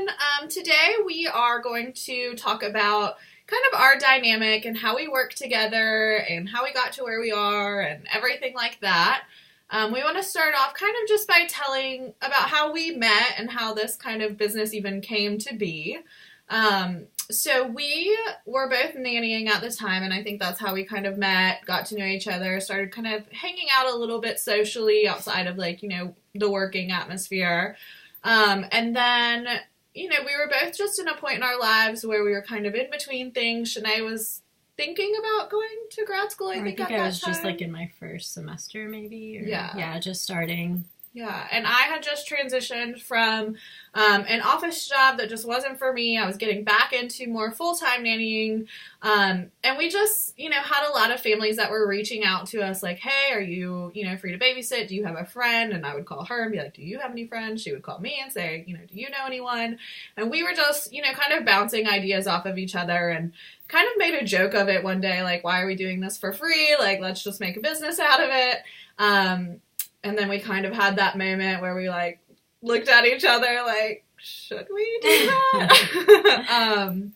everyone. Today we are going to talk about kind of our dynamic and how we work together and how we got to where we are and everything like that. We want to start off kind of just by telling about how we met and how this kind of business even came to be. So we were both nannying at the time, and I think that's how we kind of met, got to know each other, started kind of hanging out a little bit socially outside of the working atmosphere. And then, we were both just in a point in our lives where we were kind of in between things. Shanae was thinking about going to grad school, I think I was just in my first semester maybe. Just starting. Yeah, and I had just transitioned from an office job that just wasn't for me. I was getting back into more full-time nannying, and we just, had a lot of families that were reaching out to us like, hey, are you, free to babysit? Do you have a friend? And I would call her and be like, do you have any friends? She would call me and say, do you know anyone? And we were just, kind of bouncing ideas off of each other and kind of made a joke of it one day, like, why are we doing this for free? Like, let's just make a business out of it. And then we kind of had that moment where we, looked at each other like, should we do that?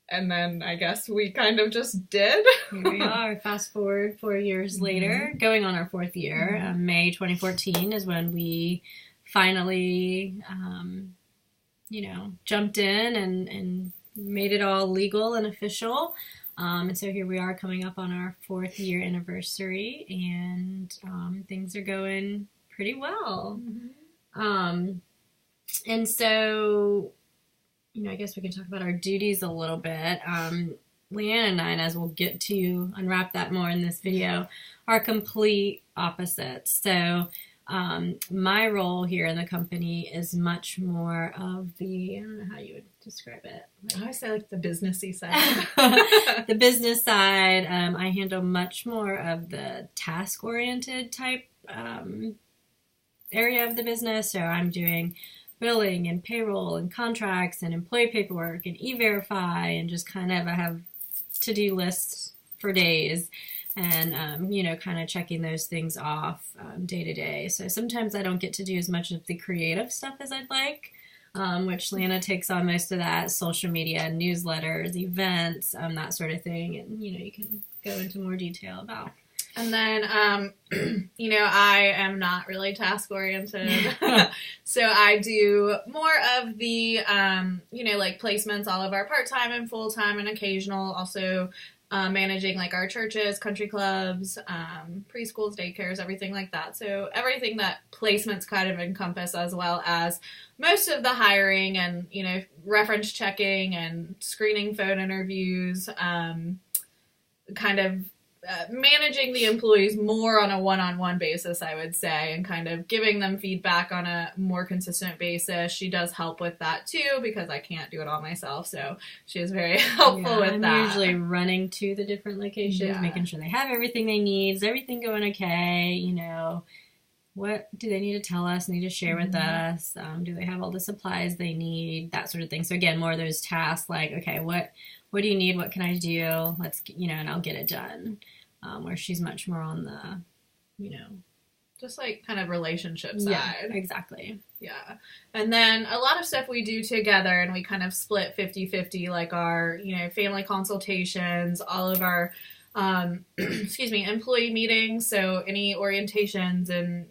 And then I guess we kind of just did. Here we are. Fast forward 4 years later, going on our fourth year. May 2014 is when we finally, jumped in and made it all legal and official. And so here we are coming up on our 4th year anniversary, and things are going pretty well. And so, I guess we can talk about our duties a little bit. Leanne and I, and as we'll get to unwrap that more in this video, are complete opposites. So my role here in the company is much more of the, I don't know how you would describe it. I always say the businessy side. The business side. I handle much more of the task-oriented type area of the business. So I'm doing billing and payroll and contracts and employee paperwork and e-verify and just kind of, I have to-do lists for days. And, kind of checking those things off day to day. So sometimes I don't get to do as much of the creative stuff as I'd like, which Lana takes on most of that, social media, newsletters, events, that sort of thing. And, you can go into more detail about. And then, I am not really task-oriented. So I do more of the, placements, all of our part-time and full-time and occasional, also managing our churches, country clubs, preschools, daycares, everything like that. So everything that placements kind of encompass, as well as most of the hiring and, reference checking and screening phone interviews, kind of managing the employees more on a one-on-one basis, I would say, and kind of giving them feedback on a more consistent basis. She does help with that too, because I can't do it all myself, so she is very helpful with that. I'm usually running to the different locations, making sure they have everything they need. Is everything going okay? What do they need to tell us, need to share with us? Do they have all the supplies they need? That sort of thing. So again, more of those tasks like, okay, what do you need? What can I do? Let's, and I'll get it done. Where she's much more on the, just kind of relationship side. Yeah, exactly. Yeah. And then a lot of stuff we do together, and we kind of split 50-50, like our, family consultations, all of our, employee meetings. So any orientations and,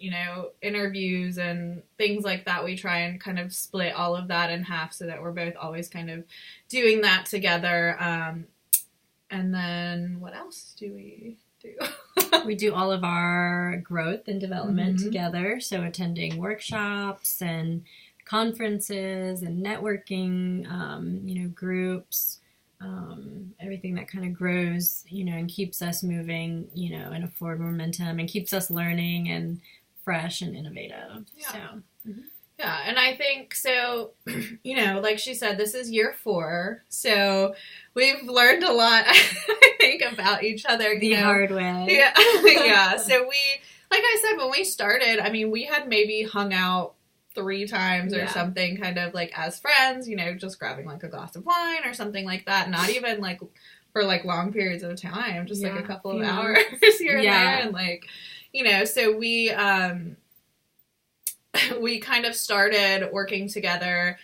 interviews and things like that, we try and kind of split all of that in half so that we're both always kind of doing that together. And then what else do we do? We do all of our growth and development together. So attending workshops and conferences and networking, groups, everything that kind of grows, and keeps us moving, in a forward momentum and keeps us learning and fresh and innovative. Yeah. So. Yeah, and I think, so, like she said, this is year 4, so we've learned a lot, I think, about each other. The hard way. Yeah, yeah, so we, like I said, when we started, we had maybe hung out 3 times or something, kind of, as friends, just grabbing, a glass of wine or something like that, not even, for, long periods of time, just, a couple of hours here and there, and, so we kind of started working together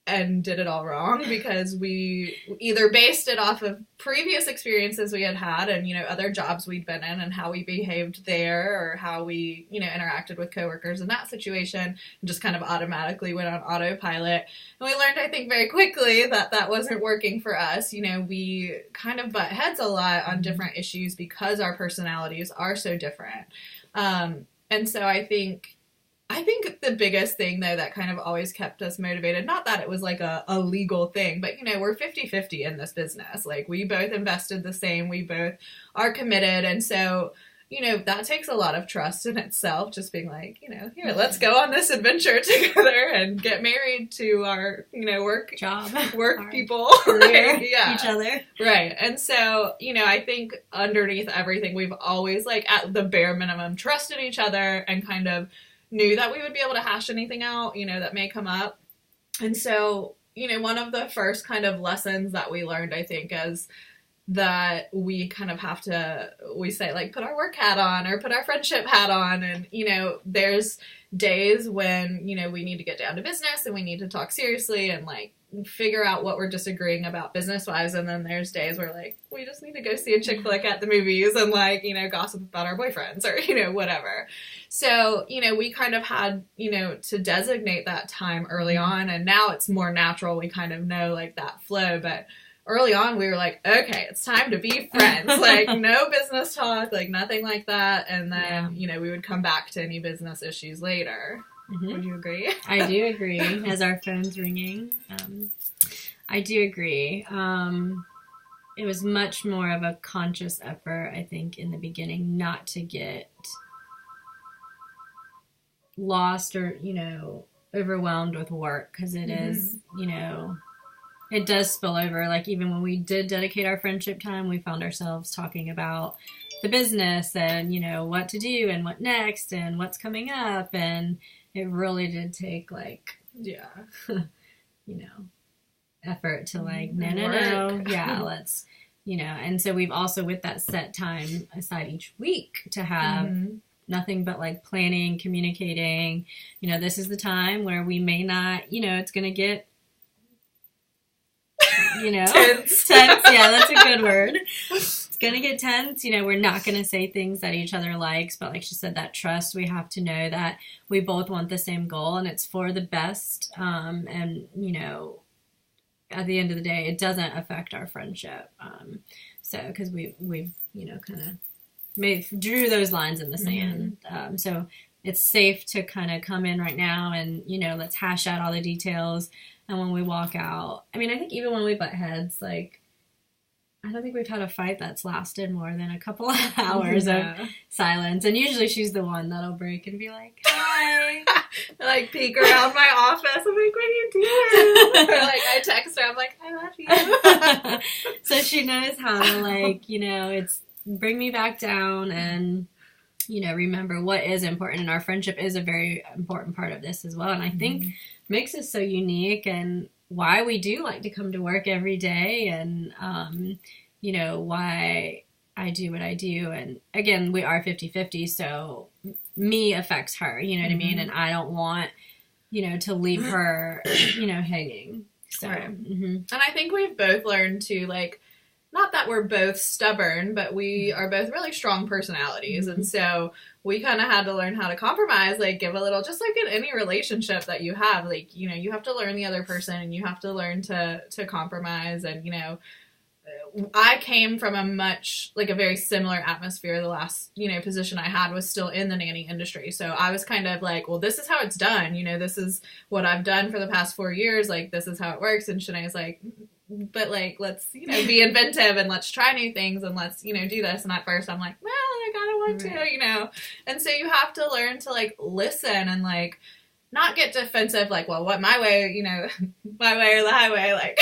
and did it all wrong because we either based it off of previous experiences we had and, you know, other jobs we'd been in and how we behaved there or how we, you know, interacted with coworkers in that situation and just kind of automatically went on autopilot. And we learned, I think, very quickly that that wasn't working for us. You know, we kind of butt heads a lot on different issues because our personalities are so different. And so I think the biggest thing, though, that kind of always kept us motivated, not that it was like a legal thing, but, you know, we're 50-50 in this business. Like, we both invested the same. We both are committed. And so, you know, that takes a lot of trust in itself, just being like, you know, here, let's go on this adventure together and get married to our, you know, work people. Career, right? Yeah. each other. Right. And so, you know, I think underneath everything, we've always, like, at the bare minimum, trusted each other and kind of knew that we would be able to hash anything out, you know, that may come up. And so, you know, one of the first kind of lessons that we learned, I think, is that we kind of have to, we say, like, put our work hat on or put our friendship hat on. And, you know, there's days when, you know, we need to get down to business and we need to talk seriously and, like, figure out what we're disagreeing about business-wise. And then there's days where, like, we just need to go see a chick flick at the movies and, like, you know, gossip about our boyfriends or, you know, whatever. So, you know, we kind of had, you know, to designate that time early on. And now it's more natural. We kind of know, like, that flow. But early on, we were like, okay, it's time to be friends. Like, no business talk, like, nothing like that. And then, you know, we would come back to any business issues later. Mm-hmm. Would you agree? I do agree. As our phone's ringing, I do agree. It was much more of a conscious effort, I think, in the beginning, not to get lost or, you know, overwhelmed with work, because it is, you know, it does spill over. Like, even when we did dedicate our friendship time, we found ourselves talking about the business and, you know, what to do and what next and what's coming up. And it really did take, like, you know, effort to, like, no. Yeah, let's, you know. And so we've also, with that set time aside each week to have nothing but, like, planning, communicating, you know, this is the time where we may not, you know, it's going to get, you know, tense. Yeah, that's a good word. It's going to get tense. You know, we're not going to say things that each other likes, but like she said, that trust, we have to know that we both want the same goal and it's for the best. And, you know, at the end of the day, it doesn't affect our friendship. So, because we've, you know, kind of drew those lines in the sand. So it's safe to kind of come in right now and, you know, let's hash out all the details. And when we walk out, I mean, I think even when we butt heads, like, I don't think we've had a fight that's lasted more than a couple of hours of silence. And usually she's the one that'll break and be like, hi. Like, peek around my office. I'm like, what are you doing? Or, like, I text her. I'm like, I love you. So she knows how to, like, you know, it's bring me back down and, you know, remember what is important. And our friendship is a very important part of this as well. And I think makes us so unique and why we do like to come to work every day and, you know, why I do what I do. And again, we are 50-50. So me affects her, you know what I mean? And I don't want, you know, to leave her, you know, hanging. So, right. And I think we've both learned to, like, not that we're both stubborn, but we are both really strong personalities. And so we kind of had to learn how to compromise, like, give a little, just like in any relationship that you have, like, you know, you have to learn the other person and you have to learn to compromise. And, you know, I came from a very similar atmosphere. The last, you know, position I had was still in the nanny industry. So I was kind of like, well, this is how it's done. You know, this is what I've done for the past 4 years. Like, this is how it works. And Shanae's like, but, like, let's, you know, be inventive and let's try new things and let's, you know, do this. And at first I'm like, well, I gotta want to, you know. And so you have to learn to, like, listen and, like, not get defensive, like, well, what my way, you know, my way or the highway, like,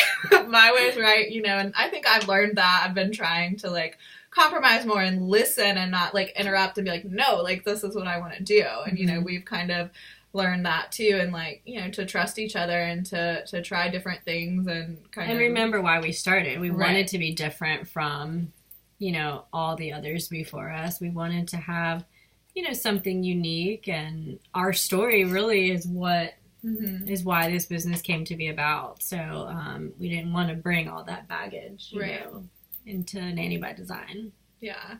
my way's right, you know. And I think I've learned that. I've been trying to, like, compromise more and listen and not, like, interrupt and be like, no, like, this is what I want to do. And, you know, we've kind of learn that too, and, like, you know, to trust each other and to try different things and kind of remember why we started. We wanted to be different from, you know, all the others before us. We wanted to have, you know, something unique, and our story really is what is why this business came to be about. So we didn't want to bring all that baggage, you know, into Nanny by Design. Yeah.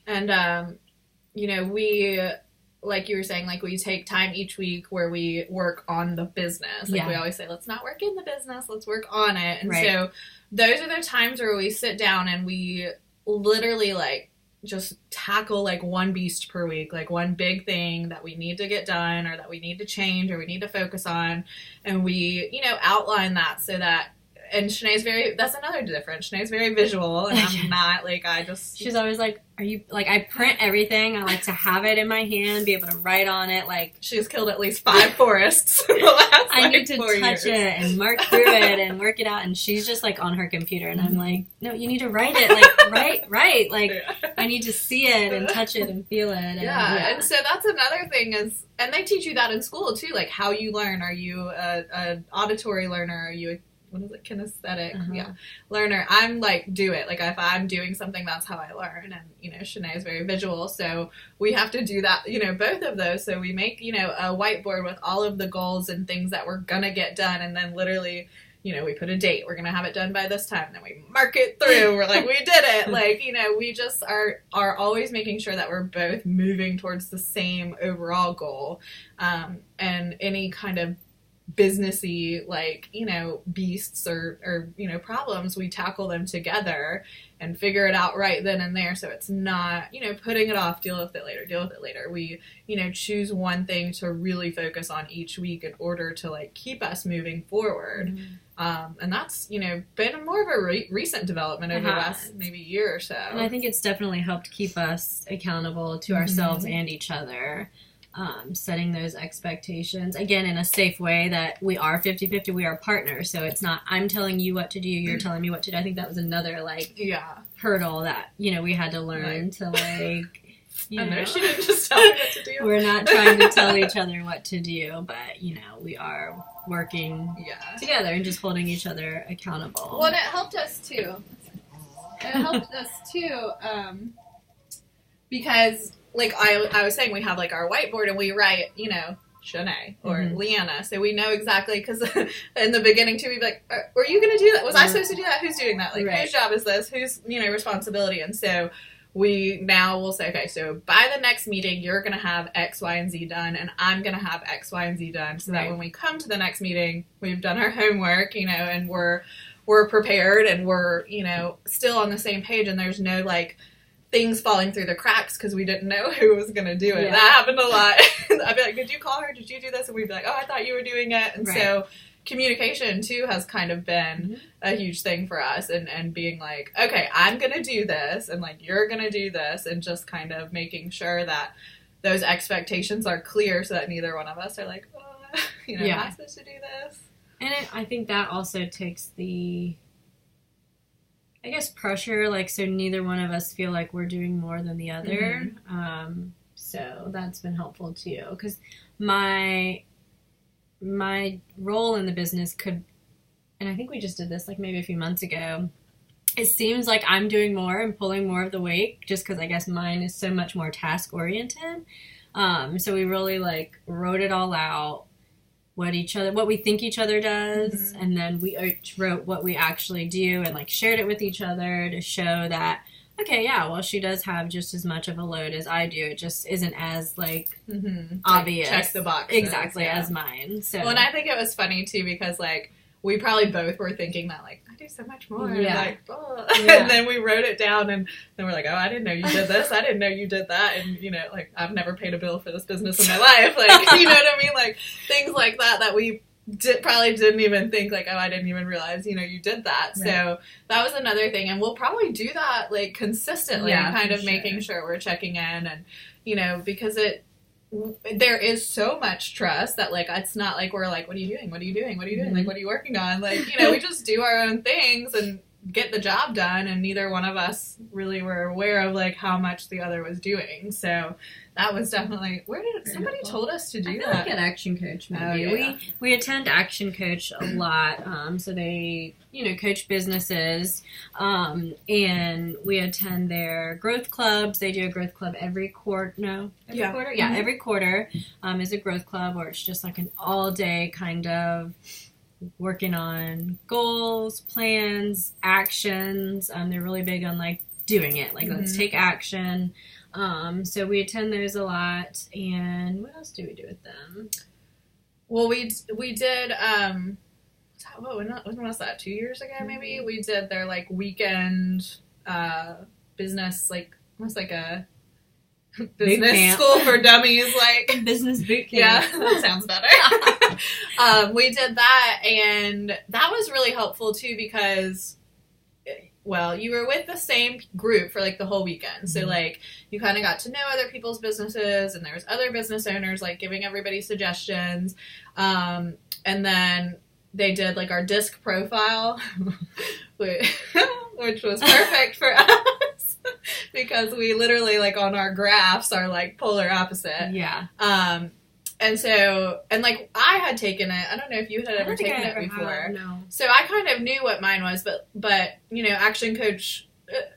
And, you know, we, like you were saying, like we take time each week where we work on the business. Like we always say, let's not work in the business, let's work on it. And so those are the times where we sit down and we literally like just tackle like one beast per week, like one big thing that we need to get done or that we need to change or we need to focus on. And we, you know, outline that so that, and Shanae's that's another difference. Shanae's very visual and I'm not, like, she's always like, are you, like, I print everything. I like to have it in my hand, be able to write on it, like. She's killed at least 5 forests in the last, I need to touch it and mark through it and work it out, and she's just, like, on her computer, and I'm like, no, you need to write it, like, write, like, I need to see it and touch it and feel it. And so that's another thing is, and they teach you that in school, too, like, how you learn. Are you an auditory learner? Are you what is it, kinesthetic, learner. I'm like, do it. Like, if I'm doing something, that's how I learn. And, you know, Shanae is very visual, so we have to do that, you know, both of those. So we make, you know, a whiteboard with all of the goals and things that we're gonna get done, and then literally, you know, we put a date. We're gonna have it done by this time, and then we mark it through. We're like, we did it. Like, you know, we just are always making sure that we're both moving towards the same overall goal. And any kind of businessy, like, you know, beasts or you know, problems, we tackle them together and figure it out right then and there, so it's not, you know, putting it off, deal with it later. We, you know, choose one thing to really focus on each week in order to, like, keep us moving forward. And that's, you know, been more of a recent development over the last maybe year or so. And I think it's definitely helped keep us accountable to ourselves and each other. Setting those expectations, again, in a safe way, that we are 50-50, we are partners, so it's not I'm telling you what to do, you're telling me what to do. I think that was another, like, hurdle that, you know, we had to learn to, like, you know, she didn't just tell me what to do. We're not trying to tell each other what to do, but, you know, we are working together and just holding each other accountable. Well, and it helped us too. Because, like, I was saying, we have, like, our whiteboard and we write, you know, Shanae or Leanna, so we know exactly, because in the beginning, too, we'd be like, are you going to do that? Was I supposed to do that? Who's doing that? Like, whose job is this? Whose, you know, responsibility? And so we now will say, okay, so by the next meeting, you're going to have X, Y, and Z done, and I'm going to have X, Y, and Z done, so that when we come to the next meeting, we've done our homework, you know, and we're prepared, and we're, you know, still on the same page, and there's no, like, things falling through the cracks because we didn't know who was going to do it. That happened a lot. I'd be like, did you call her? Did you do this? And we'd be like, oh, I thought you were doing it. And so communication, too, has kind of been a huge thing for us. And being like, okay, I'm going to do this. And, like, you're going to do this. And just kind of making sure that those expectations are clear so that neither one of us are like, oh, you know, am I supposed to do this? And I think that also takes the, I guess, pressure, like, so neither one of us feel like we're doing more than the other. So that's been helpful too, because my role in the business could, and I think we just did this like maybe a few months ago, it seems like I'm doing more and pulling more of the weight just because I guess mine is so much more task oriented. So we really, like, wrote it all out, what we think each other does, and then we each wrote what we actually do and, like, shared it with each other to show that, okay, yeah, well, she does have just as much of a load as I do. It just isn't as, like, obvious. Like, check the box. Exactly, as mine. So. Well, and I think it was funny, too, because, like, we probably both were thinking that, like, I do so much more. Like, oh. And then we wrote it down, and then we're like, oh, I didn't know you did this. I didn't know you did that. And, you know, like, I've never paid a bill for this business in my life. Like, you know what I mean? Like, things like that we probably didn't even think, like, oh, I didn't even realize, you know, you did that. Right. So that was another thing. And we'll probably do that, like, consistently, kind of making sure we're checking in. And, you know, because there is so much trust that, like, it's not like we're like, what are you doing? What are you doing? What are you doing? Like, what are you working on? Like, you know, we just do our own things, and get the job done, and neither one of us really were aware of like how much the other was doing. So that was definitely, somebody told us to do I feel that? like at Action Coach, maybe. Oh, yeah. We attend Action Coach a lot. So they, coach businesses. And we attend their growth clubs. They do a growth club every quarter. No, every quarter? Yeah, every quarter is a growth club, where it's just like an all-day kind of working on goals, plans, actions. They're really big on like doing it. Like, let's take action. So we attend those a lot. And what else do we do with them? Well, we did, when was that? 2 years ago, maybe? We did their like weekend, business, like, almost like a business school for dummies, like business boot camp. Yeah, that sounds better. We did that, and that was really helpful too, because, well, you were with the same group for like the whole weekend, so like you kind of got to know other people's businesses, and there was other business owners like giving everybody suggestions, and then they did like our disc profile, which was perfect for us. Because we literally, like, on our graphs are, like, polar opposite. Yeah. And so, and, like, I had taken it. I don't know if you had ever taken it before. No. So I kind of knew what mine was, but Action Coach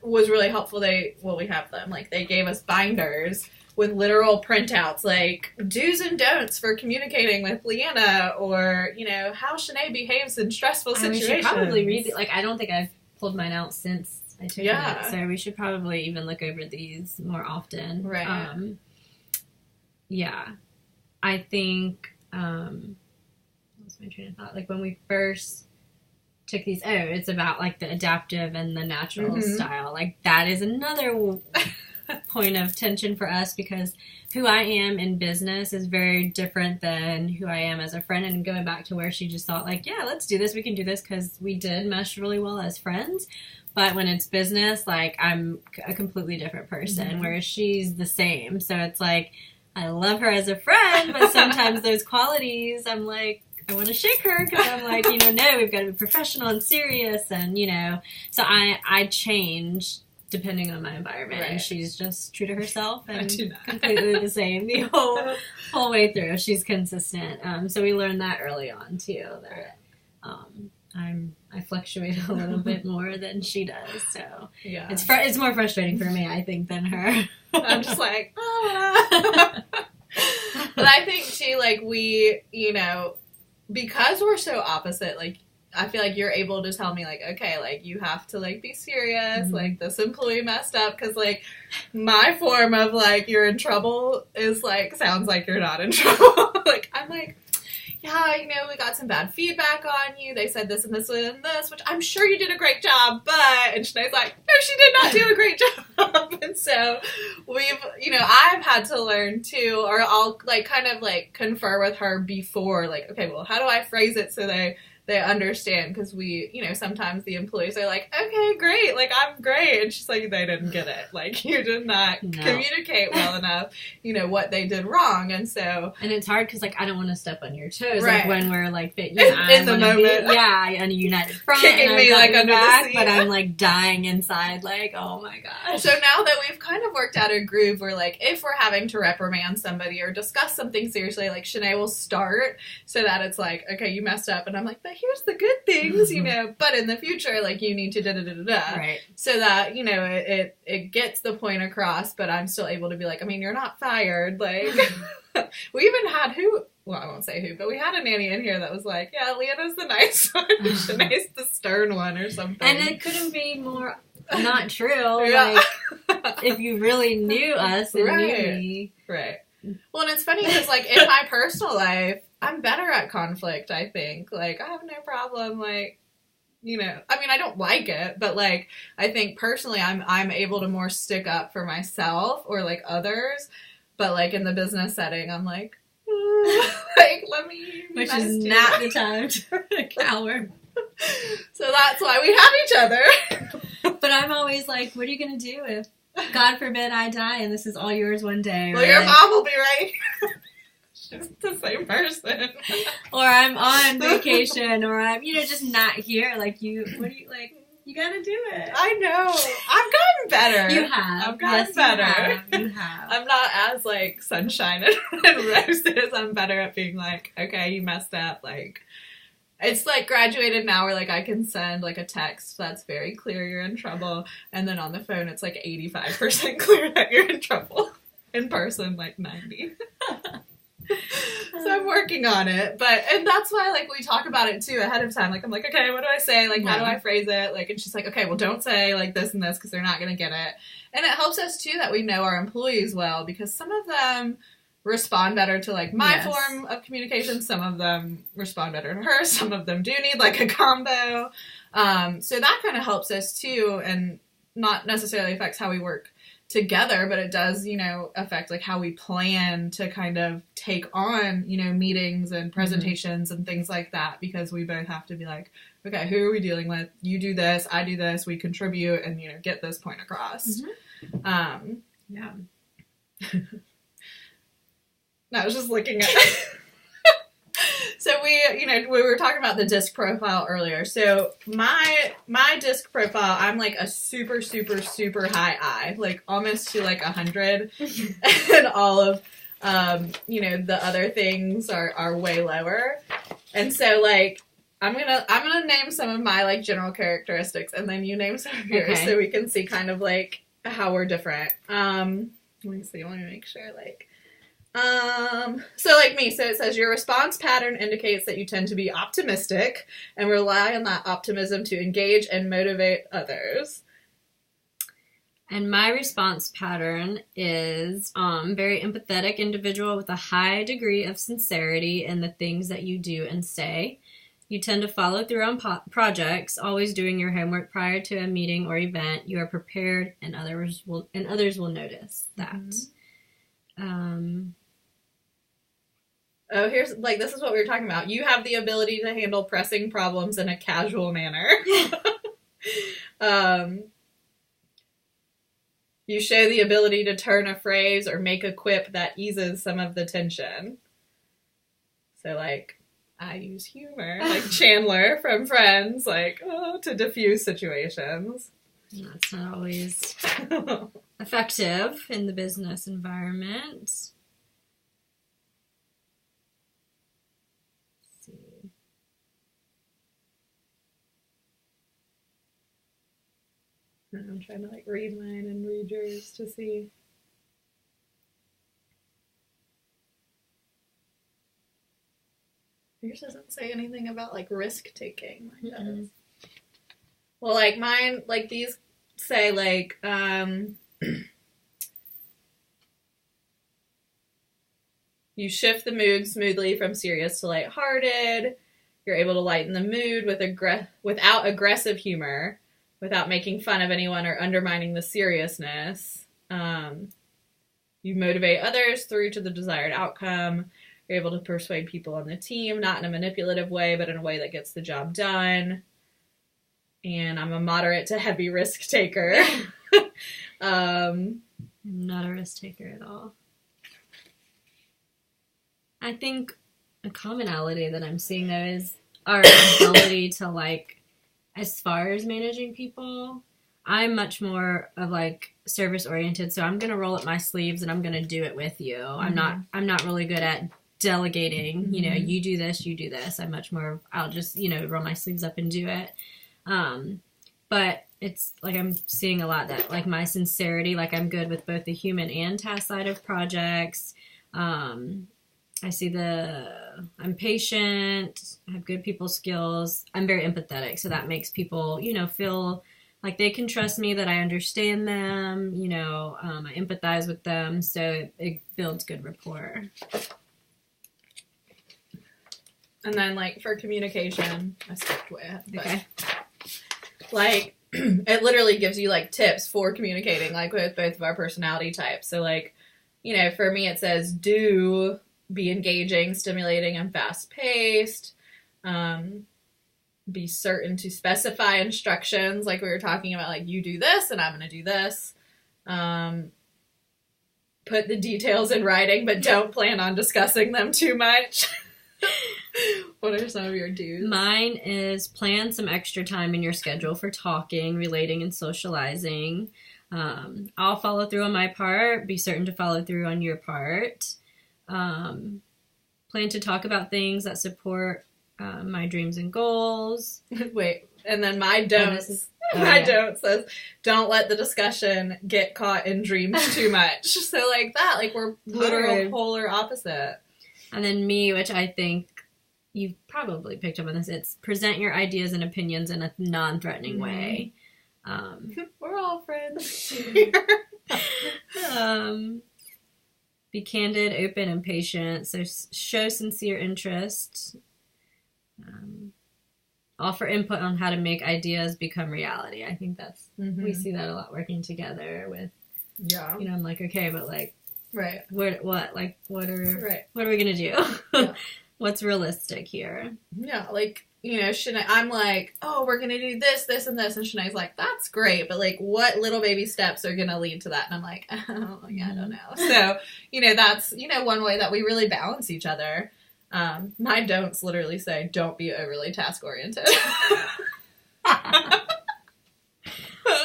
was really helpful. We have them. Like, they gave us binders with literal printouts, like, do's and don'ts for communicating with Leanna, or, how Shanae behaves in stressful situations. We should probably read it. Like, I don't think I've pulled mine out since I took it, so we should probably even look over these more often. Right. Yeah. I think, what was my train of thought? Like, when we first took these, it's about, like, the adaptive and the natural style. Like, that is another point of tension for us, because who I am in business is very different than who I am as a friend. And going back to where she just thought, like, yeah, let's do this. We can do this, because we did mesh really well as friends. But when it's business, like, I'm a completely different person, whereas she's the same. So it's like, I love her as a friend, but sometimes those qualities, I'm like, I want to shake her, because I'm like, no, we've got to be professional and serious, and, so I change depending on my environment, and she's just true to herself and completely the same the whole way through. She's consistent. So we learned that early on, too, that I fluctuate a little bit more than she does, so yeah, it's more frustrating for me, I think, than her. I'm just like, but I think too, like, we, because we're so opposite, like, I feel like you're able to tell me, like, okay, like, you have to, like, be serious, like, this employee messed up, because, like, my form of, like, you're in trouble is, like, sounds like you're not in trouble. Like, I'm like, yeah, we got some bad feedback on you. They said this and this and this, which I'm sure you did a great job, but, and Shanae's like, no, she did not do a great job. And so we've, I've had to learn too, or I'll, like, kind of, like, confer with her before, like, okay, well, how do I phrase it so they understand, because we, sometimes the employees are like, okay, great, like, I'm great, and she's like, they didn't get it, like, you did not communicate well enough, what they did wrong, and so... And it's hard, because, like, I don't want to step on your toes, like, when we're, like, in the moment. On a united front, kicking and me, like, under back, the seat. But I'm, like, dying inside, like, oh my gosh. So now that we've kind of worked out a groove where, like, if we're having to reprimand somebody or discuss something seriously, like, Shanae will start, so that it's like, okay, you messed up, and I'm like, but here's the good things, but in the future, like, you need to da-da-da-da-da. Right. So that, it gets the point across, but I'm still able to be like, I mean, you're not fired. Like, we even had I won't say who, but we had a nanny in here that was like, yeah, Leanna's the nice one, Shanae's the stern one, or something. And it couldn't be more not true. Yeah. Like, if you really knew us and knew me. Right. Well, and it's funny, because, like, in my personal life, I'm better at conflict, I think. Like, I have no problem, like, I mean, I don't like it, but, like, I think personally I'm able to more stick up for myself or, like, others. But, like, in the business setting, I'm like, like, let me... Which is not the time to cower. So that's why we have each other. But I'm always like, what are you going to do if, God forbid, I die and this is all yours one day? Well, your mom will be right. She's the same person. Or I'm on vacation, or I'm, just not here. Like, what do you, like, You gotta do it. I know. I've gotten better. You have. I've gotten yes, better. You have. I'm not as, like, sunshine and roses. I'm better at being like, okay, you messed up. Like, it's, like, graduated now where, like, I can send, like, a text that's very clear you're in trouble. And then on the phone, it's, like, 85% clear that you're in trouble. In person, like, 90. So I'm working on it, and that's why, like, we talk about it, too, ahead of time. Like, I'm like, okay, what do I say? Like, how do I phrase it? Like, and she's like, okay, well, don't say, like, this and this, because they're not going to get it. And it helps us, too, that we know our employees well, because some of them respond better to, like, my form of communication. Some of them respond better to her. Some of them do need, like, a combo. So that kind of helps us, too, and not necessarily affects how we work together, but it does, you know, affect, like, how we plan to kind of take on, you know, meetings and presentations and things like that, because we both have to be like, okay, who are we dealing with? You do this, I do this, we contribute, and, you know, get this point across. Yeah. No, I was just looking at So we were talking about the disc profile earlier. So my disc profile, I'm like a super, super, super high I, like almost to like 100, and all of, the other things are way lower. And so like, I'm gonna name some of my like general characteristics, and then you name some of yours, so we can see kind of like how we're different. Let me see. Let me make sure like. So like me, so it says your response pattern indicates that you tend to be optimistic and rely on that optimism to engage and motivate others. And my response pattern is very empathetic individual with a high degree of sincerity in the things that you do and say. You tend to follow through on projects, always doing your homework prior to a meeting or event. You are prepared, and others will notice that. Oh, here's, like, this is what we were talking about. You have the ability to handle pressing problems in a casual manner. You show the ability to turn a phrase or make a quip that eases some of the tension. So, like, I use humor, like Chandler from Friends, like, to diffuse situations. That's not always effective in the business environment. I'm trying to like read mine and read yours to see. Yours doesn't say anything about like risk taking. Mine does. Well, like mine, like these say like you shift the mood smoothly from serious to lighthearted. You're able to lighten the mood without aggressive humor, without making fun of anyone or undermining the seriousness. You motivate others through to the desired outcome. You're able to persuade people on the team, not in a manipulative way, but in a way that gets the job done. And I'm a moderate to heavy risk taker. I'm not a risk taker at all. I think a commonality that I'm seeing, though, is our ability to, like, as far as managing people, I'm much more of like service oriented. So I'm going to roll up my sleeves and I'm going to do it with you. Mm-hmm. I'm not really good at delegating, you know, you do this. I'm much more, I'll just, roll my sleeves up and do it. But it's like, I'm seeing a lot that like my sincerity, like I'm good with both the human and task side of projects. I see I'm patient, I have good people skills, I'm very empathetic, so that makes people, feel like they can trust me, that I understand them, I empathize with them, so it builds good rapport. And then, like, for communication, I skipped way ahead. Okay. Like, it literally gives you, like, tips for communicating, like, with both of our personality types. So, like, for me it says, be engaging, stimulating, and fast-paced. Be certain to specify instructions, like we were talking about, like, you do this, and I'm going to do this. Put the details in writing, but don't plan on discussing them too much. What are some of your do's? Mine is plan some extra time in your schedule for talking, relating, and socializing. I'll follow through on my part. Be certain to follow through on your part. Plan to talk about things that support my dreams and goals. Wait, and then my don'ts. Don't says, don't let the discussion get caught in dreams too much. So like that, like we're literal polar opposite. And then me, which I think you've probably picked up on this, it's present your ideas and opinions in a non-threatening way. We're all friends. Be candid, open, and patient. So show sincere interest. Offer input on how to make ideas become reality. I think that's, we see that a lot working together with, I'm like, okay, but like, what are we going to do? Yeah. What's realistic here? Yeah, like, Shanae, I'm like, oh, we're going to do this, this, and this. And Shanae's like, that's great. But, like, what little baby steps are going to lead to that? And I'm like, oh, yeah, I don't know. So, that's, one way that we really balance each other. My don'ts literally say, don't be overly task-oriented.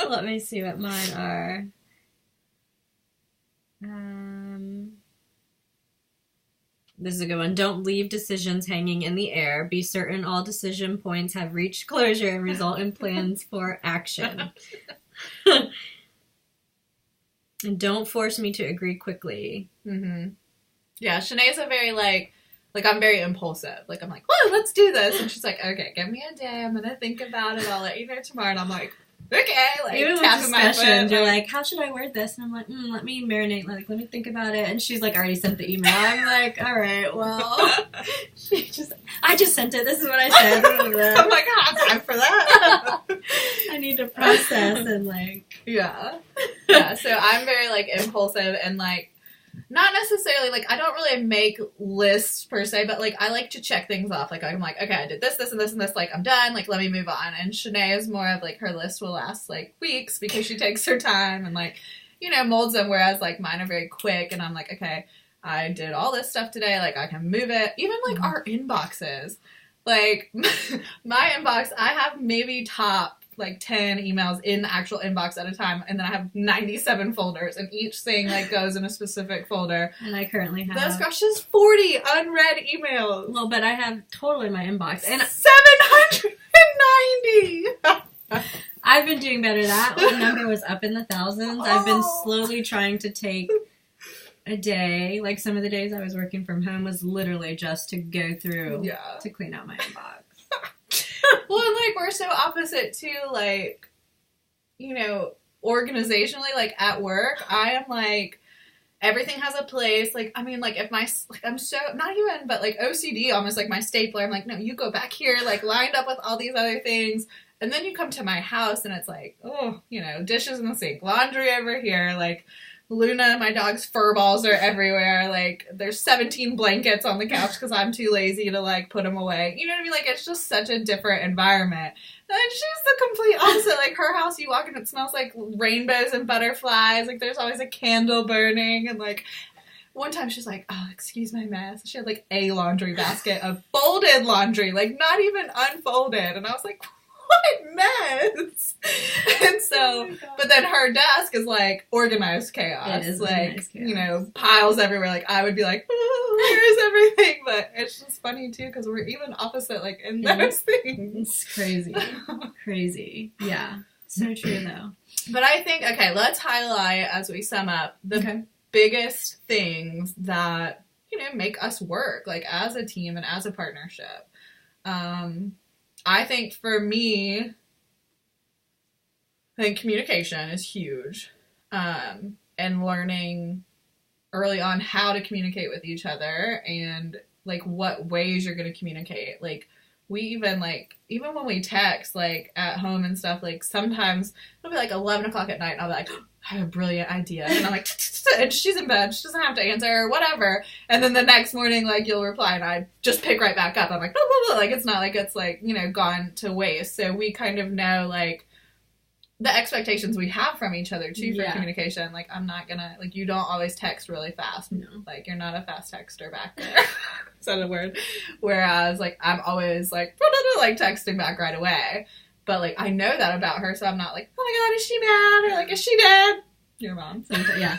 Let me see what mine are. This is a good one. Don't leave decisions hanging in the air. Be certain all decision points have reached closure and result in plans for action. And don't force me to agree quickly. Yeah, Shanae's a very, like I'm very impulsive. Like, I'm like, whoa, let's do this. And she's like, okay, give me a day. I'm going to think about it. I'll let you know tomorrow. And I'm like, okay. Like, even with discussions, you're like, how should I word this? And I'm like, let me marinate. Like, let me think about it. And she's like, already sent the email. I'm like, all right, well, I just sent it. This is what I said. I'm like, I have time for that. I need to process and like. Yeah. Yeah. So I'm very like impulsive and like, not necessarily, like, I don't really make lists per se, but, like, I like to check things off. Like, I'm like, okay, I did this, this, and this, and this. Like, I'm done. Like, let me move on. And Shanae is more of, like, her list will last, like, weeks because she takes her time and, like, molds them. Whereas, like, mine are very quick. And I'm like, okay, I did all this stuff today. Like, I can move it. Even, like, our inboxes. Like, my inbox, I have maybe top, like 10 emails in the actual inbox at a time, and then I have 97 folders, and each thing like goes in a specific folder. And I currently have this gosh is 40 unread emails. Well, but I have totally my inbox and 790. I've been doing better. That number was up in the thousands. I've been slowly trying to take a day. Like some of the days I was working from home was literally just to go through to clean out my inbox. Well, and, like, we're so opposite, too, like, organizationally, like, at work, I am, like, everything has a place, like, I mean, like, if my, like, I'm so, not even, but, like, OCD, almost, like, my stapler, I'm like, no, you go back here, like, lined up with all these other things, and then you come to my house, and it's like, oh, dishes in the sink, laundry over here, like, Luna, my dog's fur balls are everywhere. Like, there's 17 blankets on the couch because I'm too lazy to, like, put them away. You know what I mean? Like, it's just such a different environment. And she's the complete opposite. Like, her house, you walk in, it smells like rainbows and butterflies. Like, there's always a candle burning. And, like, one time she's like, oh, excuse my mess. She had, like, a laundry basket of folded laundry. Like, not even unfolded. And I was like, what mess. And so, but then her desk is like organized chaos. It is like, organized chaos. Piles everywhere. Like, I would be like, oh, where's everything? But it's just funny too, because we're even opposite, like, in those things. It's crazy. Crazy. Yeah. So true, though. But I think, okay, let's highlight, as we sum up, the biggest things that, make us work, like, as a team and as a partnership. I think for me, I think communication is huge. And learning early on how to communicate with each other and, like, what ways you're going to communicate. Like, we even when we text, like, at home and stuff, like, sometimes it'll be, like, 11 o'clock at night, and I'll be like, I have a brilliant idea. And I'm like, and she's in bed. She doesn't have to answer or whatever. And then the next morning, like, you'll reply, and I just pick right back up. I'm like, blah, blah, blah. Like, it's not like it's, like, gone to waste. So we kind of know, like, the expectations we have from each other too for Yeah. communication. Like, I'm not gonna, like, you don't always text really fast. No. Like, you're not a fast texter back there. Is that a word? Whereas, like, I'm always like, like texting back right away. But, like, I know that about her, so I'm not like, oh my god, is she mad? Or like, is she dead? Your mom. Yeah.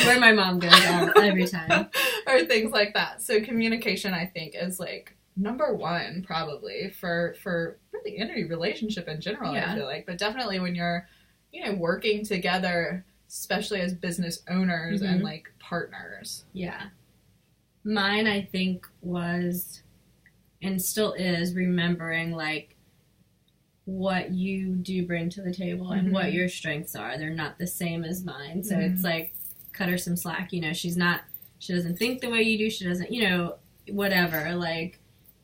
Where my mom goes every time. Or things like that. So communication, I think, is like number one probably for really any relationship in general, Yeah. I feel like. But definitely when you're, you know, working together, especially as business owners and like partners. Yeah. Mine, I think, was and still is remembering like what you do bring to the table and what your strengths are. They're not the same as mine. So it's like, cut her some slack. You know, she doesn't think the way you do. She doesn't, you know, whatever. Like,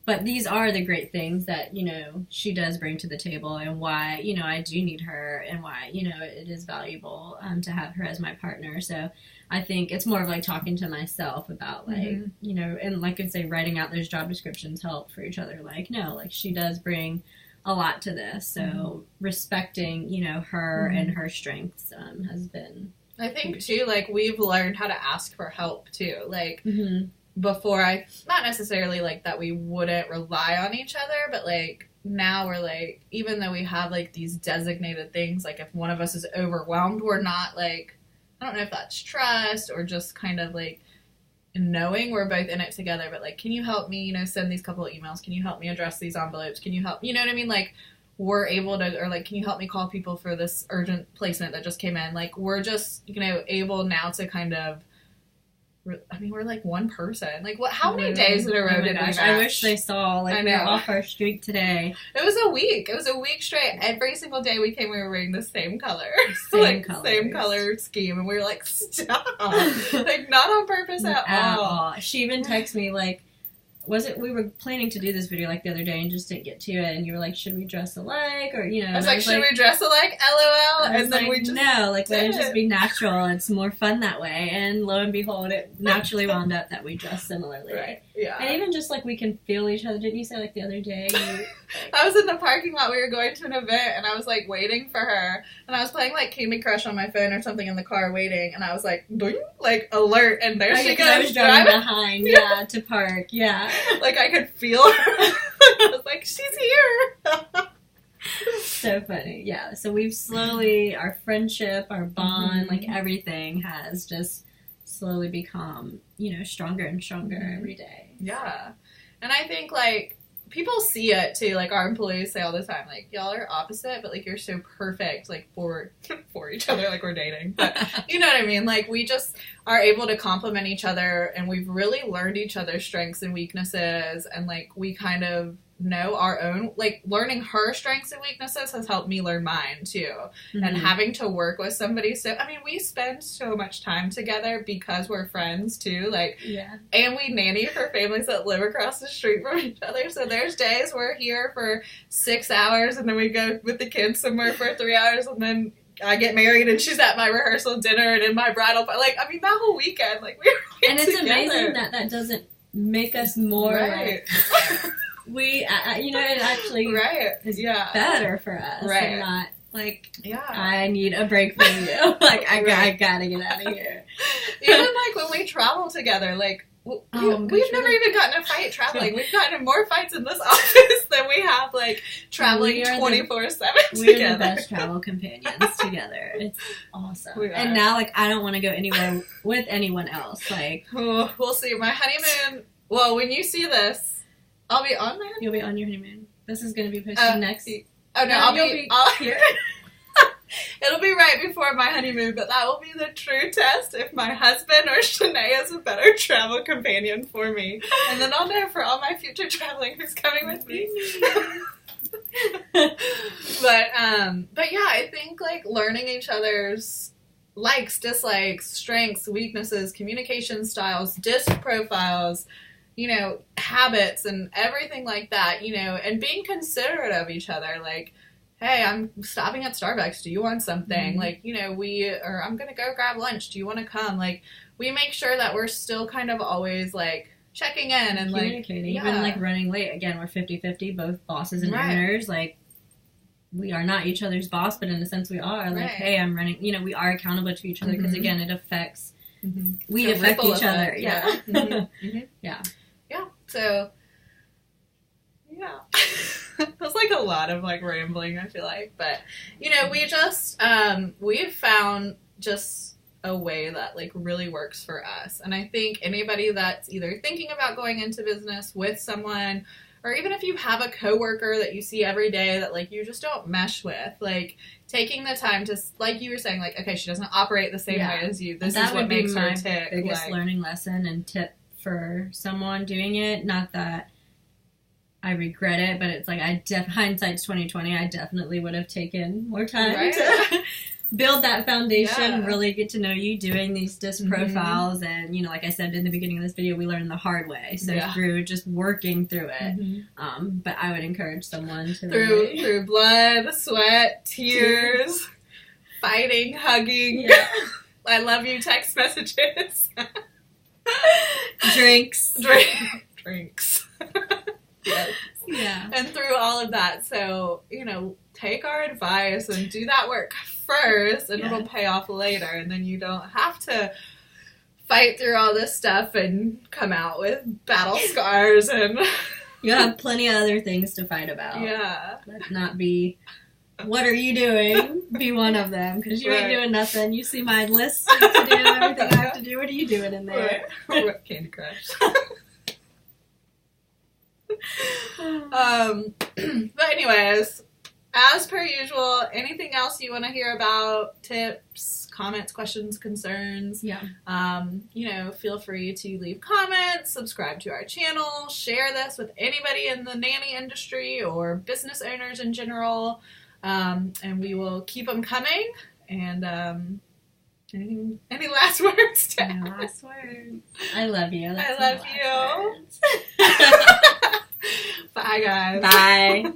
but these are the great things that, you know, she does bring to the table and why, you know, I do need her and why, you know, it is valuable to have her as my partner. So I think it's more of like talking to myself about like, you know, and like I say, writing out those job descriptions help for each other. Like, no, like she does bring a lot to this. So respecting, you know, her and her strengths has been. I think too, like, we've learned how to ask for help too. Like, before not necessarily like that we wouldn't rely on each other, but like now we're like, even though we have like these designated things, like if one of us is overwhelmed, we're not like, I don't know if that's trust or just kind of like knowing we're both in it together, but like, can you help me, you know, send these couple of emails? Can you help me address these envelopes? Can you help, you know what I mean? Like, we're able to, or like, can you help me call people for this urgent placement that just came in? Like, we're just, you know, able now to kind of, I mean, we're like one person. Like, what? How many days in a row did we match? I wish they saw. Like, we were off our streak today. It was a week. It was a week straight. Every single day we came, we were wearing the same color. Same color scheme. And we were like, stop. Like, not on purpose at all. She even texted me, like, we were planning to do this video like the other day and just didn't get to it, and you were like, should we dress alike, or, you know. I was like, should we dress alike, LOL, and then we just no, like, let it just be natural, it's more fun that way, and lo and behold, it naturally wound up that we dress similarly. Right, yeah. And even just, like, we can feel each other. Didn't you say, like, the other day, I was in the parking lot, we were going to an event, and I was, like, waiting for her, and I was playing, like, Candy Crush on my phone or something in the car waiting, and I was like, doing, like, alert, and there she goes. I was driving behind, to park, Like, I could feel her. I was like, she's here. So funny. Yeah. So we've slowly, our friendship, our bond, like everything has just slowly become, you know, stronger and stronger every day. Yeah. And I think, like, people see it too. Like, our employees say all the time, like, y'all are opposite, but like, you're so perfect, like, for each other, like we're dating. But you know what I mean? Like, we just are able to complement each other, and we've really learned each other's strengths and weaknesses, and like, we kind of know our own, like, learning her strengths and weaknesses has helped me learn mine too. And having to work with somebody, so I mean, we spend so much time together because we're friends too, like, and we nanny for families that live across the street from each other, so there's days we're here for 6 hours and then we go with the kids somewhere for 3 hours, and then I get married and she's at my rehearsal dinner and in my bridal, like, I mean, that whole weekend, like, we were and it's together. amazing that doesn't make us more like we, you know, it actually is better for us. And not like, I need a break from you. Like, I gotta get out of here. Even like when we travel together, like, we've never even gotten in a fight traveling. We've gotten in more fights in this office than we have, like, traveling 24/7 together. We're the best travel companions together. It's awesome. And now, like, I don't want to go anywhere with anyone else. Like, we'll see. My honeymoon, well, when you see this, I'll be on my honeymoon. You'll be on your honeymoon. This is going to be posted next. Oh, no, I'll be here. It'll be right before my honeymoon, but that will be the true test if my husband or Shanae is a better travel companion for me. And then I'll know for all my future traveling who's coming with me. But yeah, I think, like, learning each other's likes, dislikes, strengths, weaknesses, communication styles, disc profiles, you know, habits and everything like that, you know, and being considerate of each other. Like, hey, I'm stopping at Starbucks. Do you want something? Like, you know, I'm going to go grab lunch. Do you want to come? Like, we make sure that we're still kind of always, like, checking in and, like, communicating. Even, like, running late. Again, we're 50-50, both bosses and owners. Like, we are not each other's boss, but in a sense we are. Like, Right. hey, I'm running, you know, we are accountable to each other because, Mhm. again, it affects, we So affect ripple each effect, other. Yeah. Yeah. Yeah. So, yeah. That's like a lot of like rambling, I feel like. But, you know, we just, we've found just a way that like really works for us. And I think anybody that's either thinking about going into business with someone, or even if you have a coworker that you see every day that like you just don't mesh with, like taking the time to, like you were saying, like, okay, she doesn't operate the same way as you. This that is what would be makes her my tick. biggest like, learning lesson and tip for someone doing it. Not that I regret it, but it's like hindsight's 2020. I definitely would have taken more time to build that foundation, really get to know you, doing these disc profiles, and, you know, like I said in the beginning of this video, we learned the hard way. So through just working through it. But I would encourage someone to through blood, sweat, tears, fighting, hugging. I love you text messages. Drinks. Drinks. Yes. Yeah. And through all of that, so, you know, take our advice and do that work first, and it'll pay off later, and then you don't have to fight through all this stuff and come out with battle scars, and you'll have plenty of other things to fight about. Yeah. Let not be, what are you doing? Be one of them, because you ain't doing nothing. You see my list to do, everything I have to do. What are you doing in there? Candy Crush. But anyways, as per usual, anything else you want to hear about, tips, comments, questions, concerns, you know, feel free to leave comments, subscribe to our channel, share this with anybody in the nanny industry or business owners in general, and we will keep them coming. And any last words? No last words. I love you. I love you. Bye, guys. Bye.